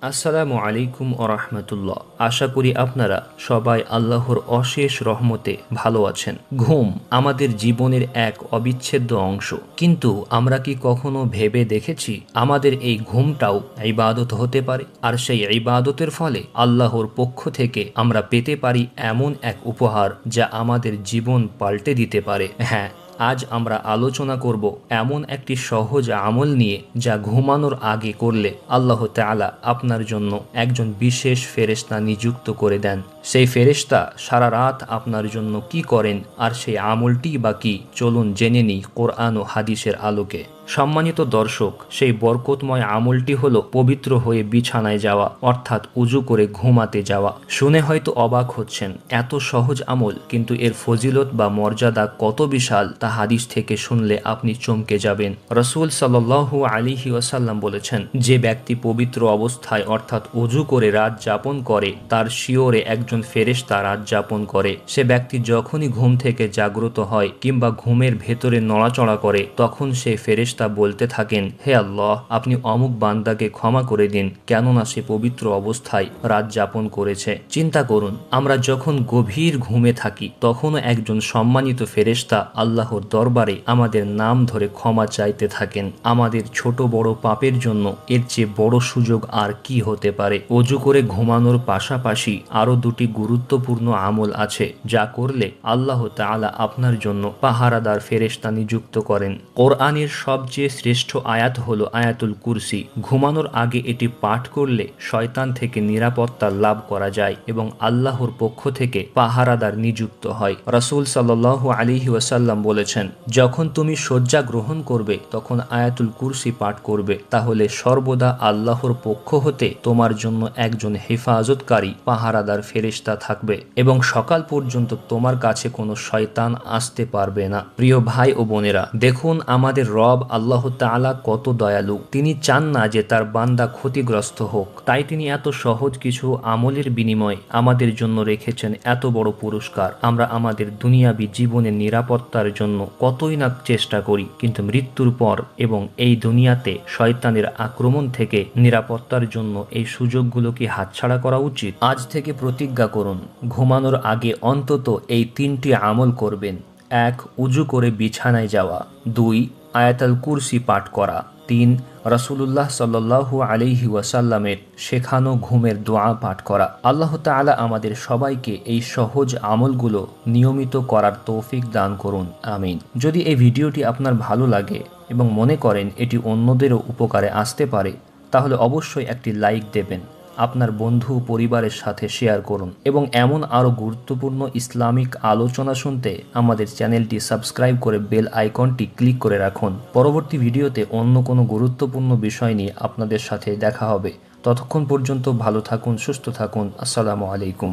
আসসালামু আলাইকুম ওরহমতুল্লাহ। আশা করি আপনারা সবাই আল্লাহর অশেষ রহমতে ভালো আছেন। ঘুম আমাদের জীবনের এক অবিচ্ছেদ্য অংশ, কিন্তু আমরা কি কখনো ভেবে দেখেছি আমাদের এই ঘুমটাও ইবাদত হতে পারে, আর সেই ইবাদতের ফলে আল্লাহর পক্ষ থেকে আমরা পেতে পারি এমন এক উপহার যা আমাদের জীবন পাল্টে দিতে পারে। হ্যাঁ, আজ আমরা আলোচনা করব এমন একটি সহজ আমল নিয়ে যা ঘুমানোর আগে করলে আল্লাহ তাআলা আপনার জন্য একজন বিশেষ ফেরেশতা নিযুক্ত করে দেন। সেই ফেরেশতা সারা রাত আপনার জন্য কি করেন, আর সেই আমলটি বা কি, চলুন জেনে নিই কোরআন ও হাদিসের আলোকে। সম্মানিত দর্শক, সেই বরকতময় আমলটি হলো পবিত্র হয়ে বিছানায় যাওয়া, অর্থাৎ উজু করে ঘুমাতে যাওয়া। শুনে হয়তো অবাক হচ্ছেন, এত সহজ আমল, কিন্তু এর ফজিলত বা মর্যাদা কত বিশাল তা হাদিস থেকে শুনলে আপনি চমকে যাবেন। রাসূল সাল্লাল্লাহু আলাইহি ওয়াসাল্লাম বলেছেন, যে ব্যক্তি পবিত্র অবস্থায় অর্থাৎ উজু করে রাত যাপন করে তার শিওরে একজন ফেরেশতা রাত যাপন করে। সে ব্যক্তি যখনই ঘুম থেকে জাগ্রত হয় কিংবা ঘুমের ভেতরে নড়াচড়া করে, তখন সে ফেরেশতা বলতে থাকেন, হে আল্লাহ, আপনি অমুক বান্দাকে ক্ষমা করে দিন, কেননা সে পবিত্র অবস্থায় রাত যাপন করেছে। চিন্তা করুন, আমরা যখন গভীর ঘুমে থাকি তখনও একজন সম্মানিত ফেরেশতা আল্লাহর দরবারে আমাদের নাম ধরে ক্ষমা চাইতে থাকেন। আমাদের ছোট বড় পাপের জন্য এর চেয়ে বড় সুযোগ আর কি হতে পারে। অজু করে ঘুমানোর পাশাপাশি আরো দুটি গুরুত্বপূর্ণ আমল আছে, যা করলে আল্লাহ তাআলা আপনার জন্য পাহারাদার ফেরেশতা নিযুক্ত করেন। কোরআনের সবচেয়ে শ্রেষ্ঠ আয়াত হলো আয়াতুল কুরসি। ঘুমানোর আগে এটি পাঠ করলে শয়তান থেকে নিরাপত্তা লাভ করা যায় এবং আল্লাহর পক্ষ থেকে পাহারাদার নিযুক্ত হয়। রাসূল সাল্লাল্লাহু আলাইহি ওয়াসাল্লাম বলেছেন, যখন তুমি শয্যা গ্রহণ করবে তখন আয়াতুল কুরসি পাঠ করবে, তাহলে সর্বদা আল্লাহর পক্ষ হতে তোমার জন্য একজন হেফাজতকারী পাহারাদার ফেরেশতা থাকবে এবং সকাল পর্যন্ত তোমার কাছে কোনো শয়তান আসতে পারবে না। প্রিয় ভাই ও বোনেরা, দেখুন আমাদের রব আল্লাহ তাআলা কত দয়ালু। তিনি চান না যে তার বান্দা ক্ষতিগ্রস্ত হোক, তাই তিনি এত সহজ কিছু আমলের বিনিময়ে আমাদের জন্য রেখেছেন এত বড় পুরস্কার। আমরা আমাদের দুনিয়াবী জীবনের নিরাপত্তার জন্য কতই না চেষ্টা করি, কিন্তু মৃত্যুর পর এবং এই দুনিয়াতে শয়তানের আক্রমণ থেকে নিরাপত্তার জন্য এই সুযোগগুলো কি হাতছাড়া করা উচিত? আজ থেকে প্রতিজ্ঞা করুন, ঘুমানোর আগে অন্তত এই তিনটি আমল করবেন। 1. উজু করে বিছানায় যাওয়া। 2. আয়াতুল কুরসি পাঠ করা। 3. রাসূলুল্লাহ সাল্লাল্লাহু আলাইহি ওয়াসাল্লামের শেখানো ঘুমের দোয়া পাঠ করা। আল্লাহ তাআলা আমাদের সবাইকে এই সহজ আমলগুলো নিয়মিত করার তৌফিক দান করুন, আমিন। যদি এই ভিডিওটি আপনার ভালো লাগে এবং মনে করেন এটি অন্যদেরও উপকারে আসতে পারে, তাহলে অবশ্যই একটি লাইক দেবেন, আপনার বন্ধু পরিবারের সাথে শেয়ার করুন এবং এমন আরও গুরুত্বপূর্ণ ইসলামিক আলোচনা শুনতে আমাদের চ্যানেলটি সাবস্ক্রাইব করে বেল আইকনটি ক্লিক করে রাখুন। পরবর্তী ভিডিওতে অন্য কোনো গুরুত্বপূর্ণ বিষয় নিয়ে আপনাদের সাথে দেখা হবে। ততক্ষণ পর্যন্ত ভালো থাকুন, সুস্থ থাকুন। আসসালামু আলাইকুম।